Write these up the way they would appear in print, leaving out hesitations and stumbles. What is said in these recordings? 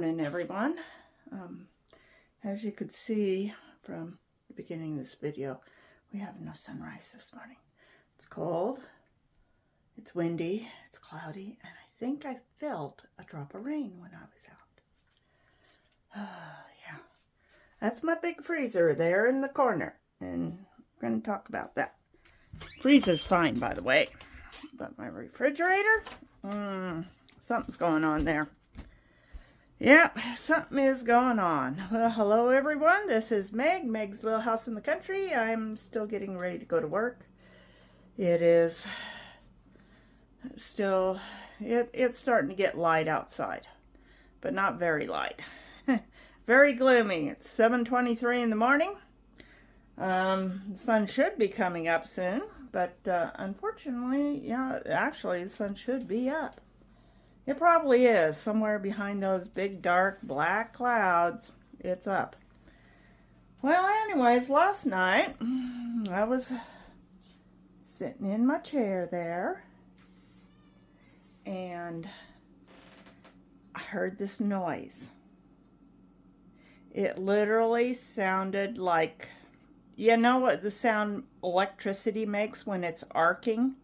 morning, everyone. As you could see from the beginning of this video, we have no sunrise this morning. It's cold, it's windy, it's cloudy, and I think I felt a drop of rain when I was out. Yeah, that's my big freezer there in the corner, and we're going to talk about that. Freezer's fine, by the way, but my refrigerator, something's going on there. Yep, something is going on. Well, hello everyone. This is Meg's Little House in the Country. I'm still getting ready to go to work. It is still, it's starting to get light outside, but not very light. Very gloomy. It's 7:23 in the morning. The sun should be coming up soon, but unfortunately, yeah, actually the sun should be up. It probably is. Somewhere behind those big, dark, black clouds, it's up. Well, anyways, last night, I was sitting in my chair there, and I heard this noise. It literally sounded like, you know what the sound electricity makes when it's arcing?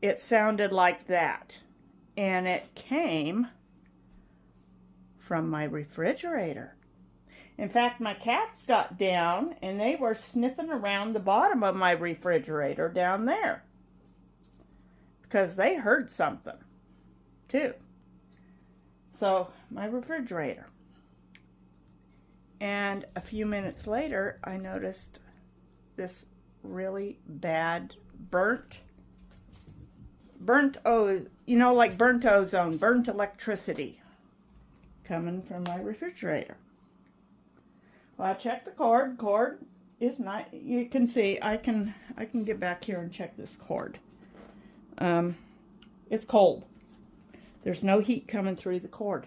It sounded like that. And it came from my refrigerator. In fact, my cats got down and they were sniffing around the bottom of my refrigerator down there, because they heard something too. So my refrigerator. And a few minutes later, I noticed this really bad burnt ozone, burnt electricity coming from my refrigerator. Well, I checked the cord. Cord is not, you can see, I can get back here and check this cord. It's cold. There's no heat coming through the cord.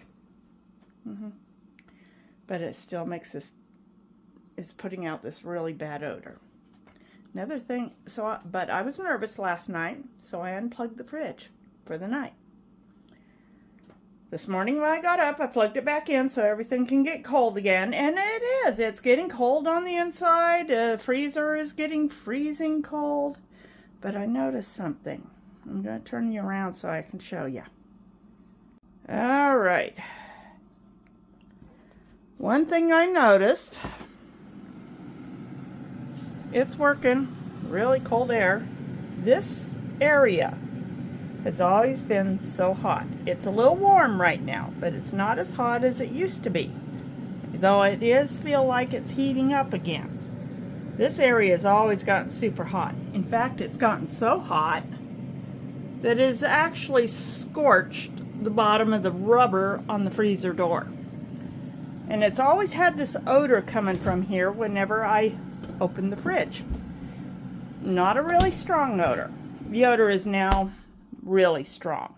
But it still makes this, it's putting out this really bad odor. Another thing, but I was nervous last night, so I unplugged the fridge for the night. This morning when I got up, I plugged it back in so everything can get cold again, and it is. It's getting cold on the inside. The freezer is getting freezing cold, but I noticed something. I'm going to turn you around so I can show you. All right. One thing I noticed, it's working, really cold air. This area has always been so hot. It's a little warm right now, but it's not as hot as it used to be, though it is feel like it's heating up again. This area has always gotten super hot. In fact, it's gotten so hot that it's actually scorched the bottom of the rubber on the freezer door. And it's always had this odor coming from here whenever I open the fridge. Not a really strong odor. The odor is now really strong.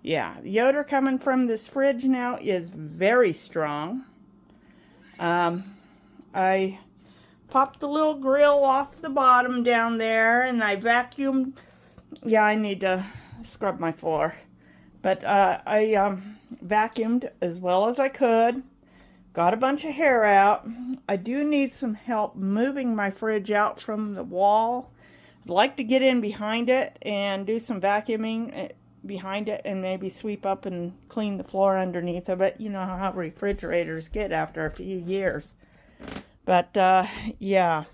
Yeah, the odor coming from this fridge now is very strong. I popped the little grill off the bottom down there, and I vacuumed. Yeah, I need to scrub my floor. But I vacuumed as well as I could. Got a bunch of hair out. I do need some help moving my fridge out from the wall. I'd like to get in behind it and do some vacuuming behind it and maybe sweep up and clean the floor underneath of it. You know how refrigerators get after a few years. But yeah.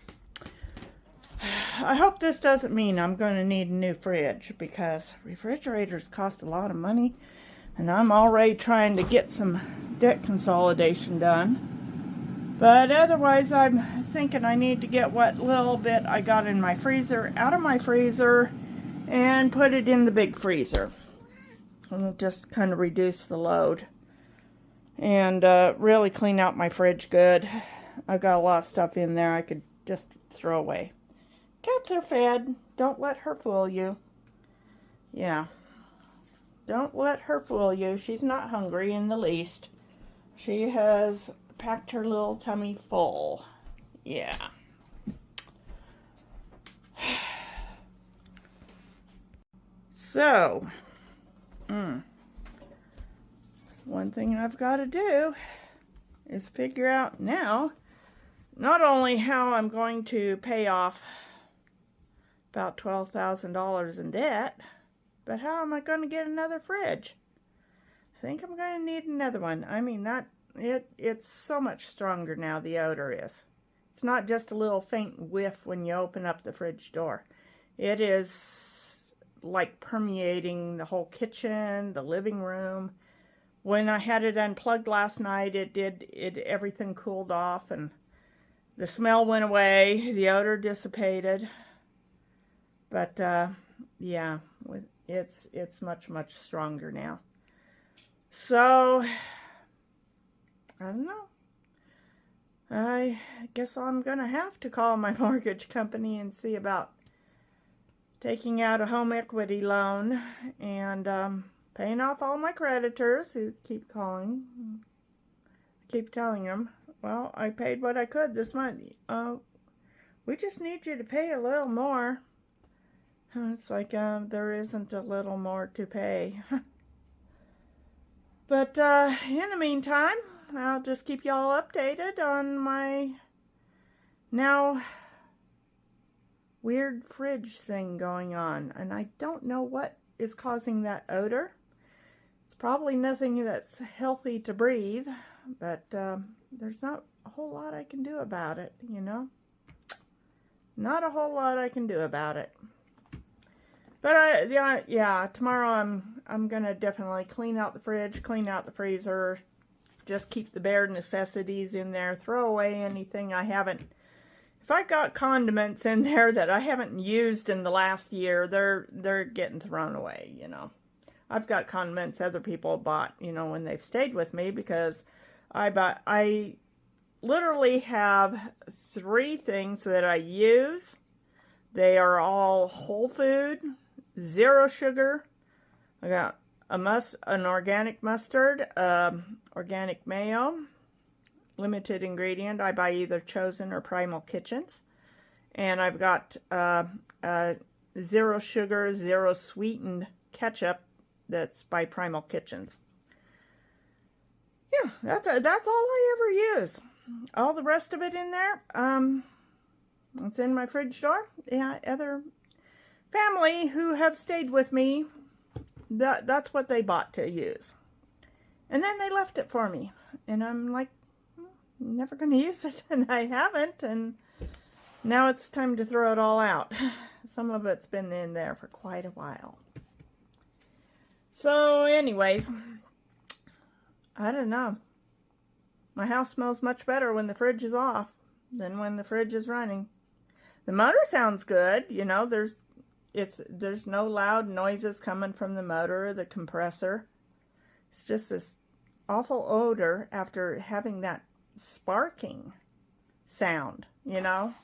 I hope this doesn't mean I'm going to need a new fridge, because refrigerators cost a lot of money. And I'm already trying to get some debt consolidation done. But otherwise, I'm thinking I need to get what little bit I got in my freezer out of my freezer and put it in the big freezer. And just kind of reduce the load. And really clean out my fridge good. I've got a lot of stuff in there I could just throw away. Cats are fed. Don't let her fool you. Yeah. Don't let her fool you. She's not hungry in the least. She has packed her little tummy full. Yeah. So, one thing I've got to do is figure out now not only how I'm going to pay off about $12,000 in debt, but how am I going to get another fridge? I think I'm going to need another one. I mean, it's so much stronger now, the odor is. It's not just a little faint whiff when you open up the fridge door. It is like permeating the whole kitchen, the living room. When I had it unplugged last night, everything cooled off and the smell went away, the odor dissipated. But yeah, it's much stronger now. So I don't know. I guess I'm gonna have to call my mortgage company and see about taking out a home equity loan and paying off all my creditors who keep calling. I keep telling them, well, I paid what I could this month. We just need you to pay a little more. It's like there isn't a little more to pay. But in the meantime, I'll just keep y'all updated on my now weird fridge thing going on. And I don't know what is causing that odor. It's probably nothing that's healthy to breathe, but there's not a whole lot I can do about it, you know? Not a whole lot I can do about it. But yeah, tomorrow I'm gonna definitely clean out the fridge, clean out the freezer, just keep the bare necessities in there, throw away anything I haven't. If I got condiments in there that I haven't used in the last year, they're getting thrown away, you know. I've got condiments other people bought, you know, when they've stayed with me, because I literally have 3 things that I use. They are all whole food, 0 sugar. I got an organic mustard, organic mayo, limited ingredient. I buy either Chosen or Primal Kitchens. And I've got 0 sugar, 0 sweetened ketchup that's by Primal Kitchens. Yeah, that's all I ever use. All the rest of it in there, it's in my fridge door. Yeah, other family who have stayed with me, that's what they bought to use. And then they left it for me. And I'm like, I'm never going to use it. And I haven't. And now it's time to throw it all out. Some of it's been in there for quite a while. So anyways, I don't know. My house smells much better when the fridge is off than when the fridge is running. The motor sounds good, you know, there's no loud noises coming from the motor or the compressor. It's just this awful odor after having that sparking sound, you know.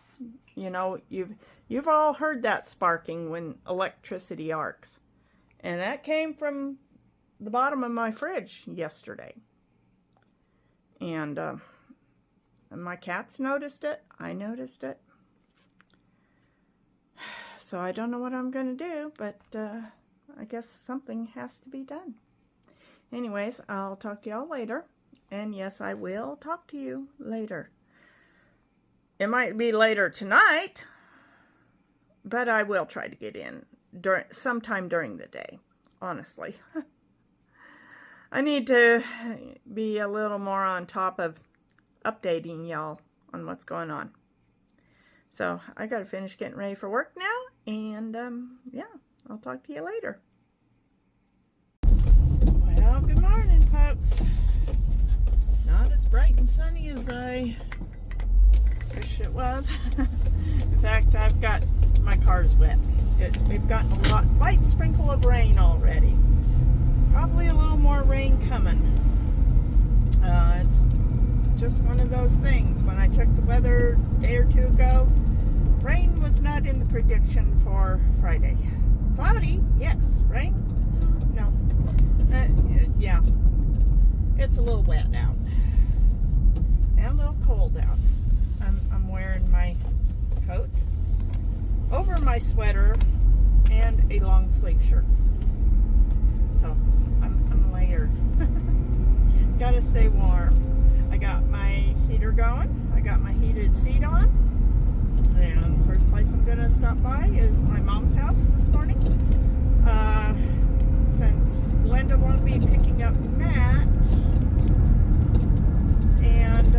You know, you've all heard that sparking when electricity arcs. And that came from the bottom of my fridge yesterday. And my cats noticed it. I noticed it. So I don't know what I'm going to do, but I guess something has to be done. Anyways, I'll talk to y'all later. And yes, I will talk to you later. It might be later tonight, but I will try to get in sometime during the day, honestly. I need to be a little more on top of updating y'all on what's going on. So I got to finish getting ready for work now, and yeah, I'll talk to you later. Well, good morning, folks. Not as bright and sunny as I wish it was. In fact, I've got my car's wet. We've gotten a light sprinkle of rain already. Probably a little more rain coming. It's just one of those things. When I checked the weather a day or 2 ago, rain was not in the prediction for Friday. Cloudy, yes. Rain? No. Yeah. It's a little wet out. And a little cold out. I'm wearing my coat over my sweater and a long sleeve shirt. So I'm layered. Gotta stay warm. I got my heater going. I got my heated seat on. And the first place I'm gonna stop by is my mom's house this morning. Since Glenda won't be picking up Matt, and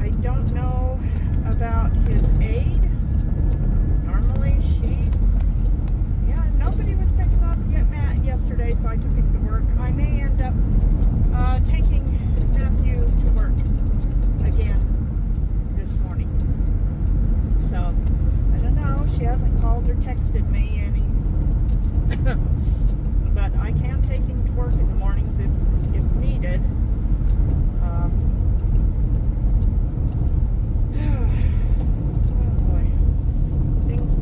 I don't know about his aide. Normally nobody was picking up yet Matt yesterday, so I took him to work. I may end up taking Matthew to work again this morning. So, I don't know. She hasn't called or texted me any. But I can take him to work in the mornings if needed. Oh boy. Things.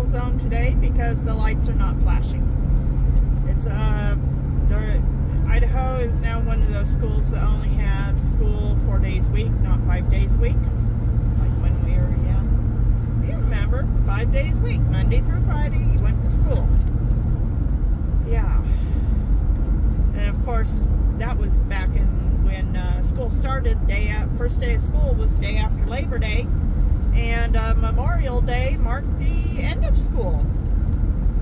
Zone today because the lights are not flashing. It's Idaho is now one of those schools that only has school 4 days a week, not 5 days a week. Like when we were young. You remember, 5 days a week, Monday through Friday, you went to school. Yeah. And of course, that was back in when school started. First day of school was day after Labor Day. And Memorial Day marked the end of school.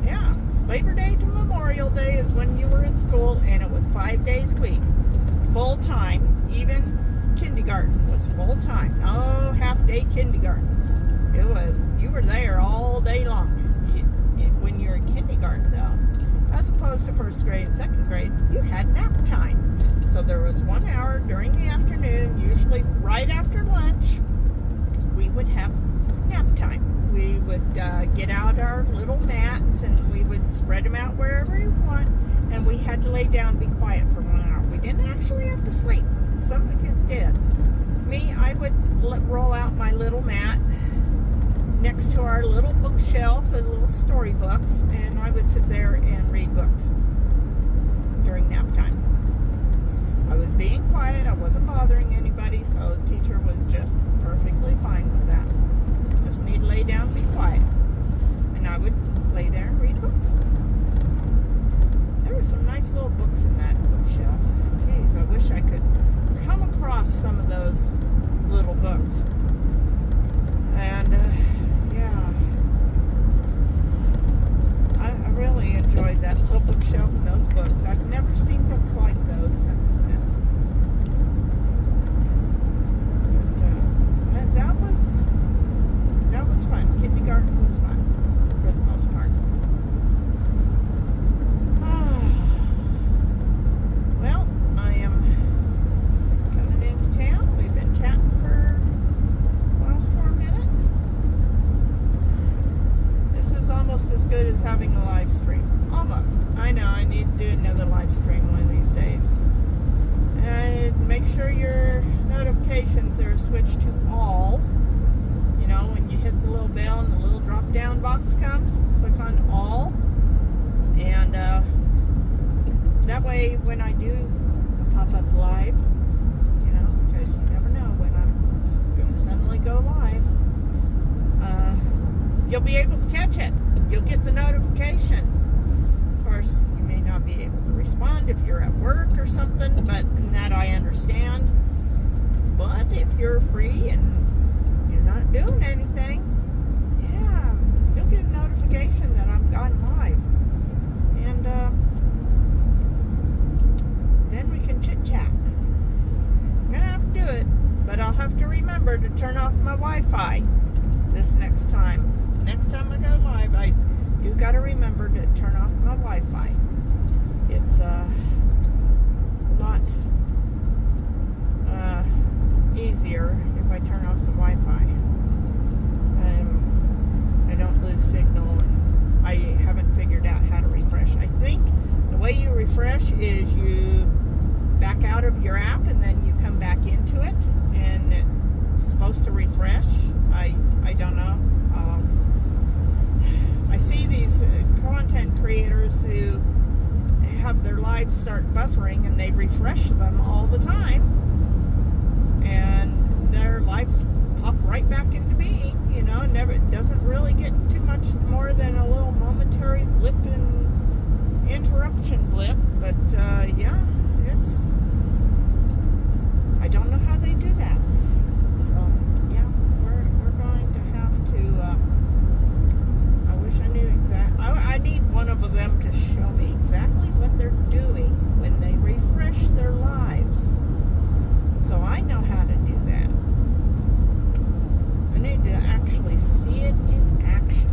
Yeah, Labor Day to Memorial Day is when you were in school, and it was 5 days a week, full time. Even kindergarten was full time. No half-day kindergartens. You were there all day long. When you were in kindergarten, though, as opposed to first grade and second grade, you had nap time. So there was 1 hour during the afternoon, usually right after lunch. We would have nap time. We would get out our little mats and we would spread them out wherever we want, and we had to lay down and be quiet for 1 hour. We didn't actually have to sleep. Some of the kids did. Me, I would roll out my little mat next to our little bookshelf and little storybooks, and I would sit there and read books during nap time. I was being quiet. I wasn't bothering anybody, so the teacher was just perfectly fine with that. Just need to lay down and be quiet. And I would lay there and read books. There were some nice little books in that bookshelf. Geez, I wish I could come across some of those little books. And, yeah. I really enjoyed that little bookshelf and those books. I've never seen books like those since then. That was fun. Kindergarten was fun for the most part. Well, I am coming into town. We've been chatting for the last 4 minutes. This is almost as good as having a live stream. Almost. I know, I need to do another live stream one of these days. And make sure your notifications are switched to all. You know, when you hit the little bell and the little drop down box comes, click on all. And that way when I do a pop-up live, you know, because you never know when I'm just going to suddenly go live, you'll be able to catch it. You'll get the notification. Of course, you may not be able to respond if you're at work or something, but that I understand. But if you're free and you're not doing anything, yeah, you'll get a notification that I've gone live. And then we can chit-chat. I'm going to have to do it, but I'll have to remember to turn off my Wi-Fi this next time. Next time I go live, I do got to remember to turn off my Wi-Fi. It's a lot easier if I turn off the Wi-Fi. I don't lose signal, and I haven't figured out how to refresh. I think the way you refresh is you back out of your app and then you come back into it, and supposed to refresh. I don't know. I see these content creators who have their lives start buffering and they refresh them all the time, and their lives pop right back into being. You know, never, it doesn't really get too much more than a little momentary blip and interruption blip. But yeah, it's, I don't know how they do that. So yeah, we're going to have to. I wish I knew exactly. I need one of them to show me exactly what they're doing when they refresh their lives, so I know how to do that. I need to actually see it in action.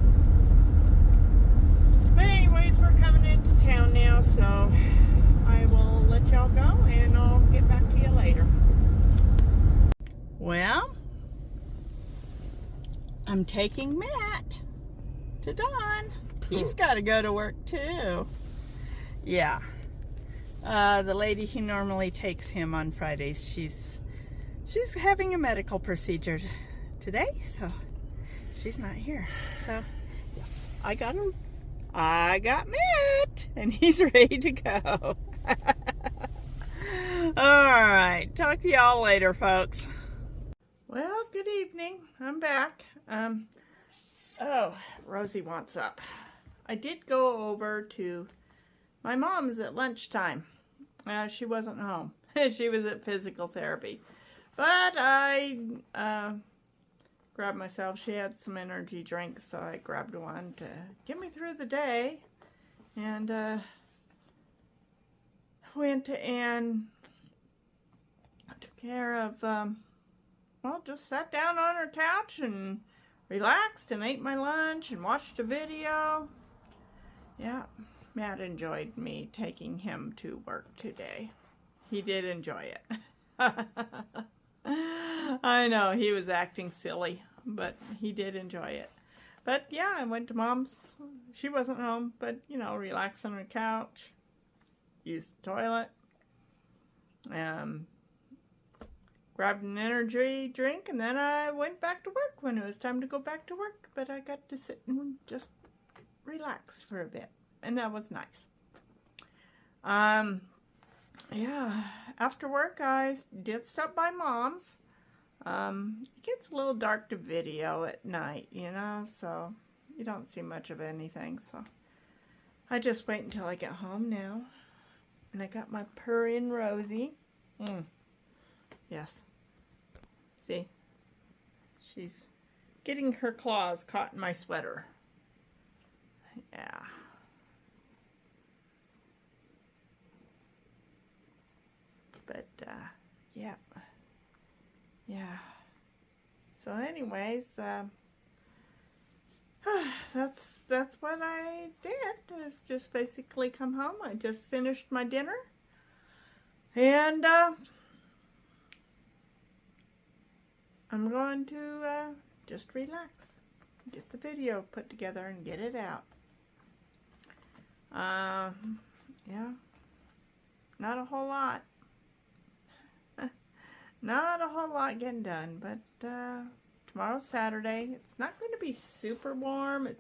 But anyways, we're coming into town now, so I will let y'all go, and I'll get back to you later. Well, I'm taking Matt to Don. He's got to go to work too. Yeah. The lady who normally takes him on Fridays, she's having a medical procedure today, so she's not here. So yes, I got him. I got Matt, and he's ready to go. All right, talk to y'all later, folks. Well, good evening. I'm back. Oh, Rosie wants up. I did go over to my mom's at lunchtime. She wasn't home. She was at physical therapy. But I grabbed myself. She had some energy drinks, so I grabbed one to get me through the day. And went and took care of, well, just sat down on her couch and relaxed and ate my lunch and watched a video. Yeah, Matt enjoyed me taking him to work today. He did enjoy it. I know, he was acting silly, but he did enjoy it. But yeah, I went to Mom's. She wasn't home, but you know, relaxed on her couch, used the toilet, grabbed an energy drink, and then I went back to work when it was time to go back to work. But I got to sit and just relax for a bit, and that was nice. Yeah, after work I did stop by Mom's. It gets a little dark to video at night, you know, so you don't see much of anything. So I just wait until I get home now. And I got my purring Rosie. Yes. See? She's getting her claws caught in my sweater. Yeah. But, yeah. Yeah. So anyways, that's what I did, is just basically come home. I just finished my dinner. And, I'm going to just relax, get the video put together and get it out. Yeah, not a whole lot. Not a whole lot getting done, but tomorrow's Saturday. It's not going to be super warm. It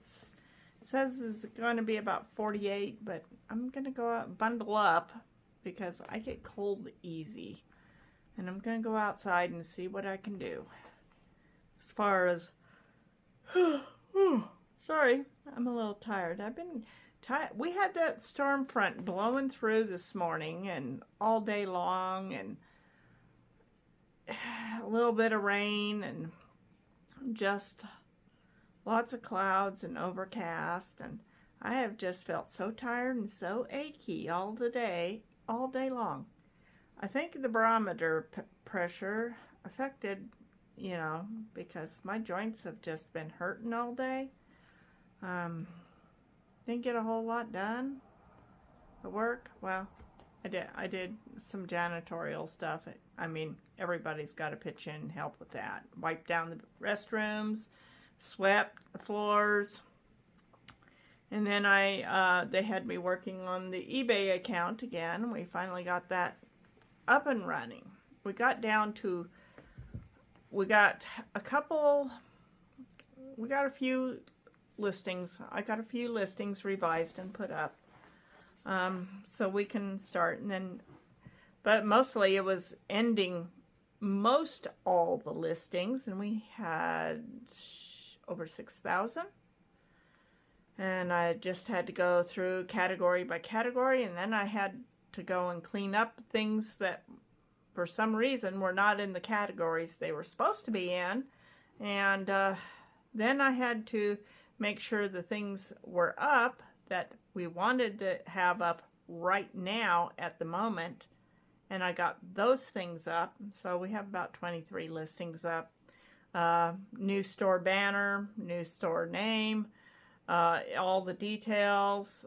says it's going to be about 48, but I'm going to go out, bundle up, because I get cold easy. And I'm going to go outside and see what I can do. As far as, sorry, I'm a little tired. I've been tired. We had that storm front blowing through this morning and all day long, and a little bit of rain and just lots of clouds and overcast, and I have just felt so tired and so achy all day long. I think the barometer pressure affected, you know, because my joints have just been hurting all day. Didn't get a whole lot done at work. Well, I did some janitorial stuff. I mean, everybody's got to pitch in and help with that. Wiped down the restrooms, swept the floors, and then they had me working on the eBay account again. We finally got that up and running. We got down to we got a few listings. I got a few listings revised and put up. So we can start, and then, but mostly it was ending most all the listings, and we had over 6,000. And I just had to go through category by category, and then I had to go and clean up things that for some reason were not in the categories they were supposed to be in. And then I had to make sure the things were up that we wanted to have up right now at the moment. And I got those things up. So we have about 23 listings up. New store banner, new store name, all the details.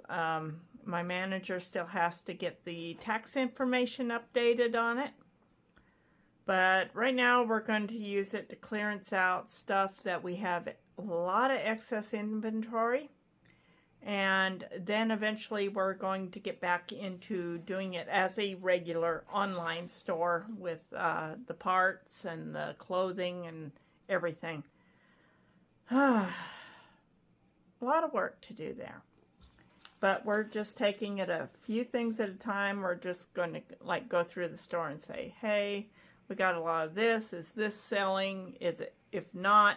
My manager still has to get the tax information updated on it. But right now we're going to use it to clearance out stuff that we have a lot of excess inventory. And then eventually we're going to get back into doing it as a regular online store with the parts and the clothing and everything. A lot of work to do there. But we're just taking it a few things at a time. We're just going to like go through the store and say, hey, we got a lot of this. Is this selling? Is it? If not,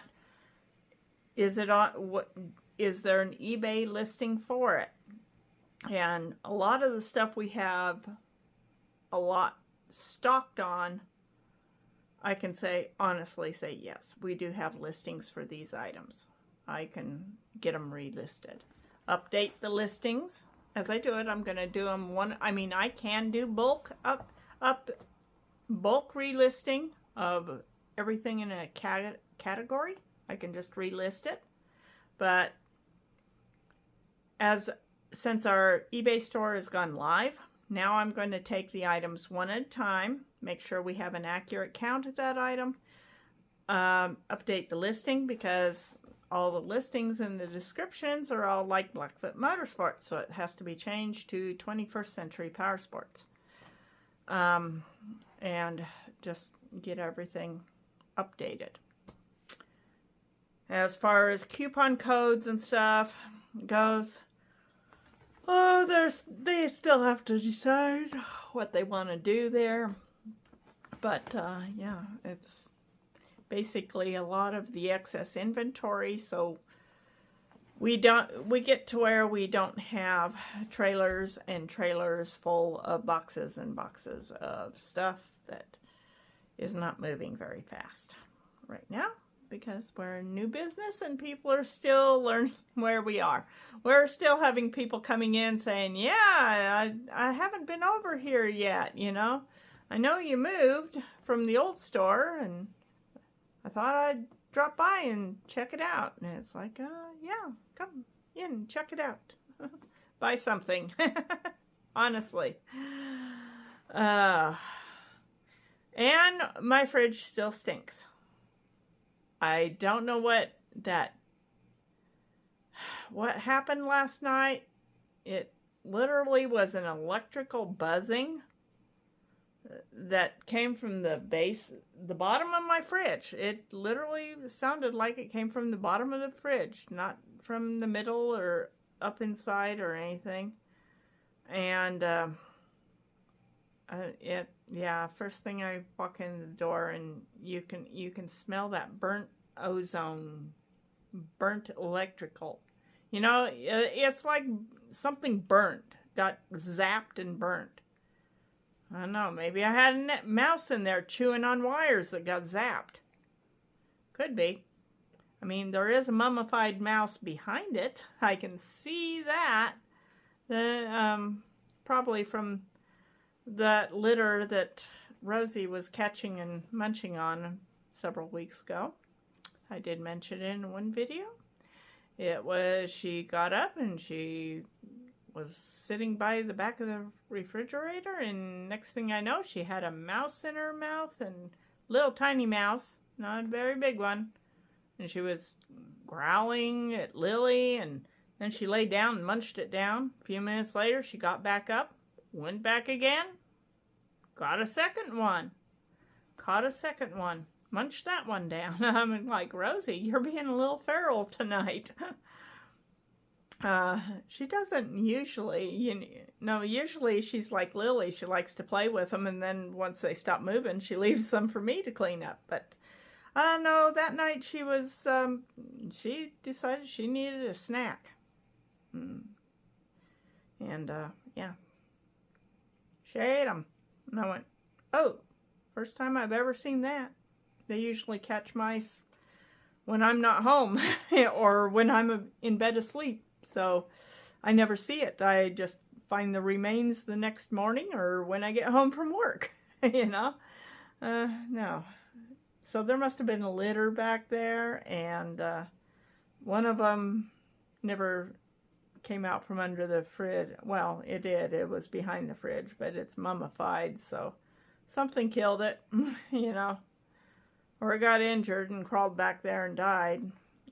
is it on? What is there an eBay listing for it? And a lot of the stuff we have a lot stocked on, I can say honestly say yes, we do have listings for these items. I can get them relisted. Update the listings as I do it. I'm going to do them one. I mean, I can do bulk relisting of everything in a category. I can just relist it. But since our eBay store has gone live, now I'm going to take the items one at a time, make sure we have an accurate count of that item, update the listing because all the listings and the descriptions are all like Blackfoot Motorsports, so it has to be changed to 21st Century Power Sports. And just get everything updated. As far as coupon codes and stuff goes, they still have to decide what they want to do there. But yeah, it's basically a lot of the excess inventory, so we get to where we don't have trailers and trailers full of boxes and boxes of stuff that is not moving very fast right now because we're a new business and people are still learning where we are. We're still having people coming in saying, yeah, I haven't been over here yet, you know. I know you moved from the old store and I thought I'd drop by and check it out. And it's like, yeah, come in, check it out. Buy something. Honestly. And my fridge still stinks. I don't know what happened last night. It literally was an electrical buzzing that came from the bottom of my fridge. It literally sounded like it came from the bottom of the fridge, not from the middle or up inside or anything. And yeah, first thing I walk in the door and you can smell that burnt ozone, burnt electrical. You know, it's like something burnt, got zapped and burnt. I don't know, maybe I had a mouse in there chewing on wires that got zapped. Could be. I mean, there is a mummified mouse behind it. I can see that. Probably from that litter that Rosie was catching and munching on several weeks ago. I did mention it in one video. She got up and she was sitting by the back of the refrigerator, and next thing I know, she had a mouse in her mouth, and little tiny mouse, not a very big one, and she was growling at Lily, and then she lay down and munched it down. A few minutes later, she got back up, went back again, caught a second one, munch that one down. I'm like, Rosie, you're being a little feral tonight. She doesn't usually, usually she's like Lily. She likes to play with them, and then once they stop moving, she leaves them for me to clean up. But no, that night she was, she decided she needed a snack. And, yeah, she ate them. And I went, oh, first time I've ever seen that. They usually catch mice when I'm not home or when I'm in bed asleep. So I never see it. I just find the remains the next morning or when I get home from work, No. So there must have been a litter back there, and one of them never came out from under the fridge. Well, it did. It was behind the fridge, but it's mummified, so something killed it, Or it got injured and crawled back there and died.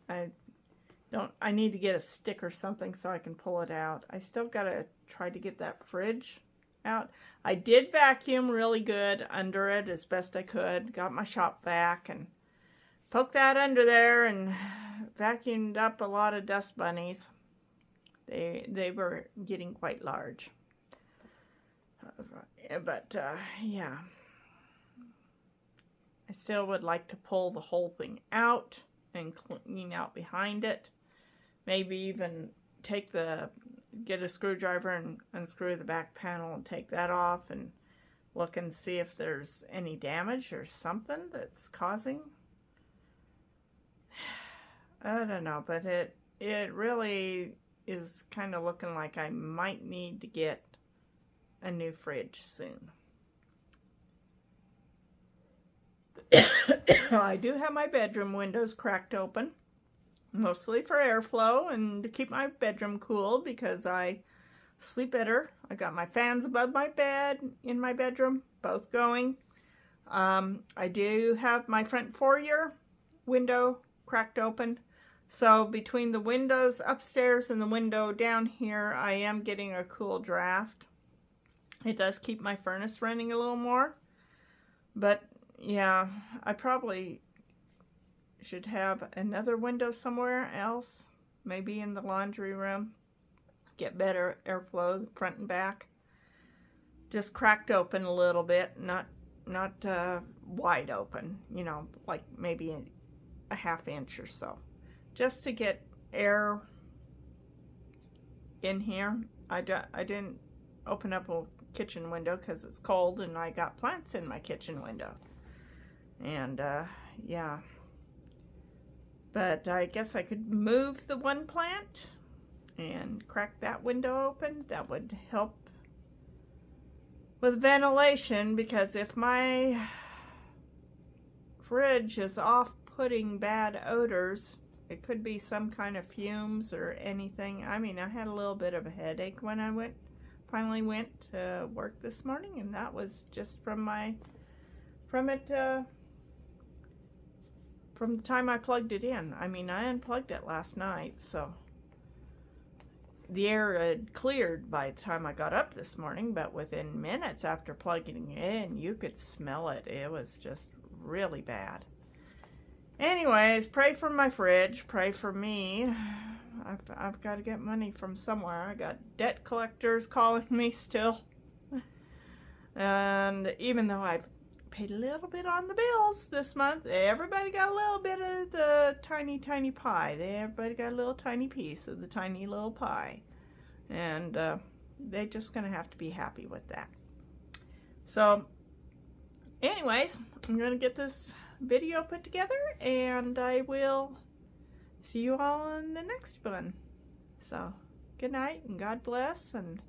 I need to get a stick or something so I can pull it out. I still gotta try to get that fridge out. I did vacuum really good under it as best I could. Got my shop vac and poked that under there and vacuumed up a lot of dust bunnies. They were getting quite large. But yeah. I still would like to pull the whole thing out and clean out behind it. Maybe even get a screwdriver and unscrew the back panel and take that off and look and see if there's any damage or something that's causing. I don't know, but it really is kind of looking like I might need to get a new fridge soon. I do have my bedroom windows cracked open, mostly for airflow and to keep my bedroom cool because I sleep better. I got my fans above my bed in my bedroom, both going. I do have my front foyer window cracked open. So between the windows upstairs and the window down here, I am getting a cool draft. It does keep my furnace running a little more. But yeah, I probably should have another window somewhere else, maybe in the laundry room. Get better airflow, front and back. Just cracked open a little bit, not wide open, like maybe a half inch or so. Just to get air in here. I didn't open up a kitchen window because it's cold and I got plants in my kitchen window. And yeah. But I guess I could move the one plant and crack that window open. That would help with ventilation, because if my fridge is off-putting bad odors, it could be some kind of fumes or anything. I mean, I had a little bit of a headache when I finally went to work this morning, and that was just from the time I plugged it in. I mean, I unplugged it last night, so the air had cleared by the time I got up this morning, but within minutes after plugging it in, you could smell it. It was just really bad. Anyways, pray for my fridge, pray for me. I've got to get money from somewhere. I got debt collectors calling me still. And even though I've paid a little bit on the bills this month, everybody got a little bit of the tiny pie. Everybody got a little tiny piece of the tiny little pie. And they're just going to have to be happy with that. So, anyways, I'm going to get this video put together, and I will see you all in the next one. So, good night, and God bless, and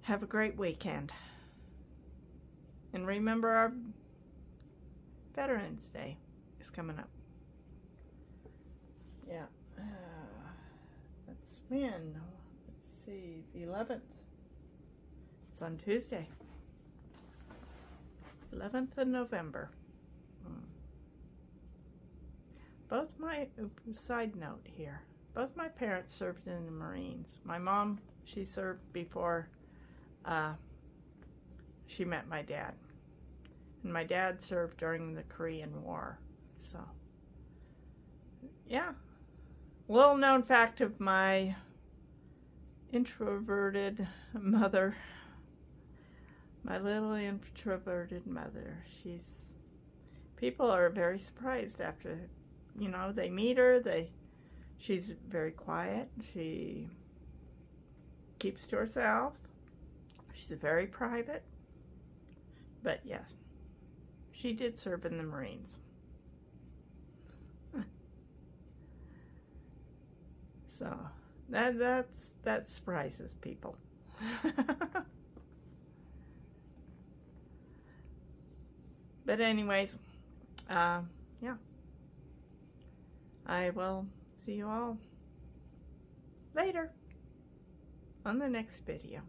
have a great weekend. And remember, our Veterans Day is coming up. Yeah. That's when? Let's see. The 11th. It's on Tuesday. 11th of November. Both my, side note here, both my parents served in the Marines. My mom, she served before she met my dad. And my dad served during the Korean War. So, yeah. Little known fact of my introverted mother. My little introverted mother. People are very surprised after, you know, they meet her. She's very quiet. She keeps to herself. She's very private. But yes, she did serve in the Marines. So that surprises people. But anyways, yeah. I will see you all later on the next video.